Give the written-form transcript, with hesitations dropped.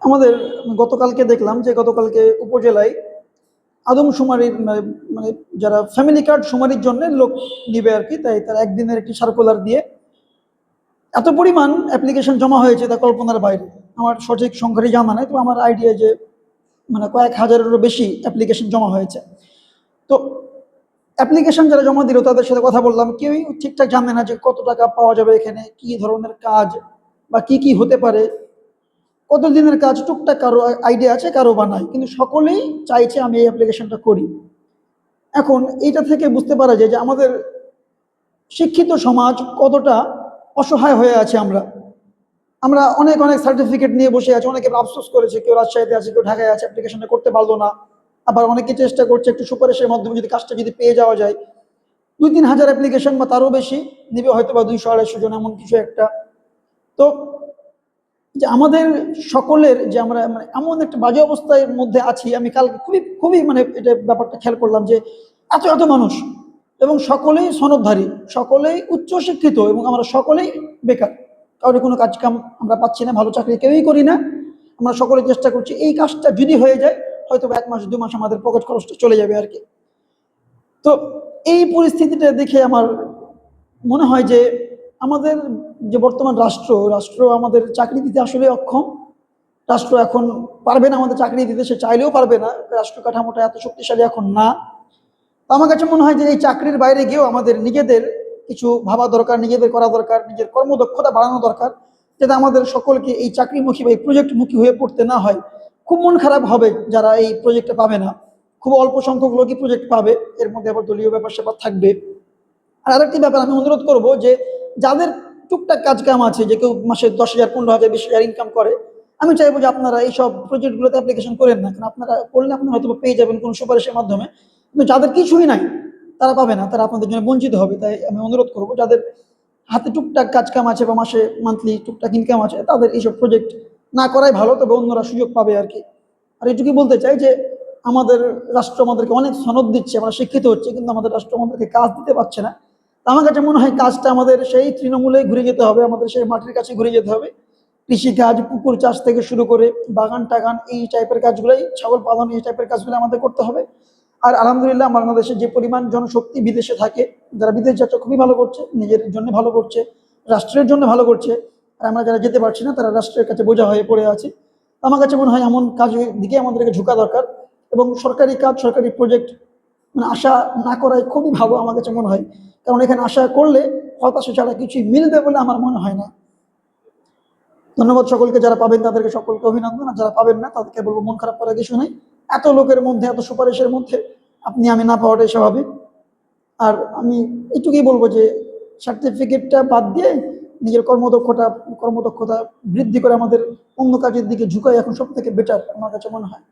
আমাদের গতকালকে দেখলাম যে গতকালকে উপজেলায় আদমশুমারির মানে যারা ফ্যামিলি কার্ড শুমারির জন্য লোক নিবে আর কি, তাই তারা একদিনের একটি সার্কুলার দিয়ে এত পরিমাণ অ্যাপ্লিকেশন জমা হয়েছে তা কল্পনার বাইরে। আমার সঠিক সংখ্যাটি জানা নেই, তো আমার আইডিয়া যে মানে কয়েক হাজারেরও বেশি অ্যাপ্লিকেশন জমা হয়েছে। তো অ্যাপ্লিকেশন যারা জমা দিল তাদের সাথে কথা বললাম, কেউই ঠিকঠাক জানে না যে কত টাকা পাওয়া যাবে এখানে, কি ধরনের কাজ বা কি কি হতে পারে, কতদিনের কাজ টুকটাক কারো আইডিয়া আছে, কারো বা নাই, কিন্তু সকলেই চাইছে আমি এই অ্যাপ্লিকেশনটা করি। এখন এইটা থেকে বুঝতে পারা যায় যে আমাদের শিক্ষিত সমাজ কতটা অসহায় হয়ে আছে। আমরা আমরা অনেক অনেক সার্টিফিকেট নিয়ে বসে আছি, অনেকে আফসোস করেছে, কেউ রাজশাহীতে আছে, কেউ ঢাকায় আছে, অ্যাপ্লিকেশনটা করতে পারলো না। আবার অনেকে চেষ্টা করছে একটু সুপারিশের মাধ্যমে যদি কাজটা যদি পেয়ে যাওয়া যায়। 2-3 হাজার অ্যাপ্লিকেশন বা তারও বেশি নিবে হয়তো বা 200-250 জন, এমন কিছু একটা। তো যে আমাদের সকলের যে আমরা মানে এমন একটা বাজে অবস্থার মধ্যে আছি, আমি কালকে খুবই খুবই মানে এটা ব্যাপারটা খেয়াল করলাম যে এত এত মানুষ এবং সকলেই সনদধারী, সকলেই উচ্চশিক্ষিত, এবং আমরা সকলেই বেকার, কারোর কোনো কাজ কাম আমরা পাচ্ছি না, ভালো চাকরি কেউই করি না। আমরা সকলে চেষ্টা করছি এই কাজটা যদি হয়ে যায় হয়তো 1 মাস 2 মাস আমাদের পকেট খরচটা চলে যাবে আর কি। তো এই পরিস্থিতিটা দেখে আমার মনে হয় যে আমাদের যে বর্তমান রাষ্ট্র আমাদের চাকরি দিতে আসলে অক্ষম। রাষ্ট্র এখন পারবে না আমাদের চাকরি দিতে, সে চাইলেও পারবে না, রাষ্ট্র কাঠামোটা এত শক্তিশালী এখন না। তো আমার কাছে মনে হয় যে এই চাকরির বাইরে গিয়েও আমাদের নিজেদের কিছু ভাবা দরকার, নিজেদের করা দরকার, নিজের কর্মদক্ষতা বাড়ানো দরকার, যাতে আমাদের সকলকে এই চাকরিমুখী বা এই প্রজেক্টমুখী হয়ে পড়তে না হয়। খুব মন খারাপ হবে যারা এই প্রজেক্টটা পাবে না, খুব অল্প সংখ্যক লোকই প্রজেক্ট পাবে, এর মধ্যে আবার দলীয় ব্যাপার স্যাপার থাকবে। আর আরেকটি ব্যাপার আমি অনুরোধ করব যে যাদের টুকটাক কাজ কাম আছে, যে কেউ মাসে 10,000 15,000 20,000 ইনকাম করে, আমি চাইবো যে আপনারা এইসব প্রজেক্টগুলোতে অ্যাপ্লিকেশন করেন না, কারণ আপনারা করলে আপনারা হয়তো পেয়ে যাবেন কোনো সুপারিশের মাধ্যমে, কিন্তু যাদের কিছুই নাই তারা পাবে না, তারা আপনাদের জন্য বঞ্চিত হবে। তাই আমি অনুরোধ করব যাদের হাতে টুকটাক কাজ কাম আছে বা মাসে মান্থলি টুকটাক ইনকাম আছে, তাদের এইসব প্রজেক্ট না করাই ভালো, তবে অন্যরা সুযোগ পাবে আর কি। আর এটুকুই বলতে চাই যে আমাদের রাষ্ট্র আমাদেরকে অনেক সনদ দিচ্ছে, আমরা শিক্ষিত হচ্ছে, কিন্তু আমাদের রাষ্ট্র আমাদেরকে কাজ দিতে পারছে না। তো আমার কাছে মনে হয় কাজটা আমাদের সেই তৃণমূলে ঘুরে যেতে হবে, আমাদের সেই মাটির কাছে ঘুরে যেতে হবে। কৃষিকাজ, পুকুর চাষ থেকে শুরু করে বাগান টাগান, এই টাইপের কাজগুলোই, ছাগল পালন, এই টাইপের কাজগুলো আমাদের করতে হবে। আর আলহামদুলিল্লাহ বাংলাদেশে যে পরিমাণ জনশক্তি বিদেশে থাকে, যারা বিদেশ যাত্রা খুবই ভালো করছে, নিজের জন্য ভালো করছে, রাষ্ট্রের জন্য ভালো করছে। আর আমরা যারা যেতে পারছি না তারা রাষ্ট্রের কাছে বোঝা হয়ে পড়ে আছি। আমার কাছে মনে হয় এমন কাজের দিকে আমাদেরকে ঝুঁকা দরকার, এবং সরকারি কাজ, সরকারি প্রজেক্ট মানে আশা না করাই খুবই ভালো আমার কাছে মনে হয়। কারণ এখানে আশা করলে হতাশা ছাড়া কিছুই মিলবে বলে আমার মনে হয় না। ধন্যবাদ সকলকে, যারা পাবেন তাদেরকে সকলকে অভিনন্দন, আর যারা পাবেন না তাদেরকে বলবো মন খারাপ করার কিছু নেই। এত লোকের মধ্যে, এত সুপারিশের মধ্যে আপনি আমি না পাওয়াটাই স্বাভাবিক। আর আমি এটুকুই বলবো যে সার্টিফিকেটটা বাদ দিয়ে নিজের কর্মদক্ষতা বৃদ্ধি করে আমাদের অন্য কাজের দিকে ঝুঁকাই এখন সব থেকে বেটার আমার কাছে মনে হয়।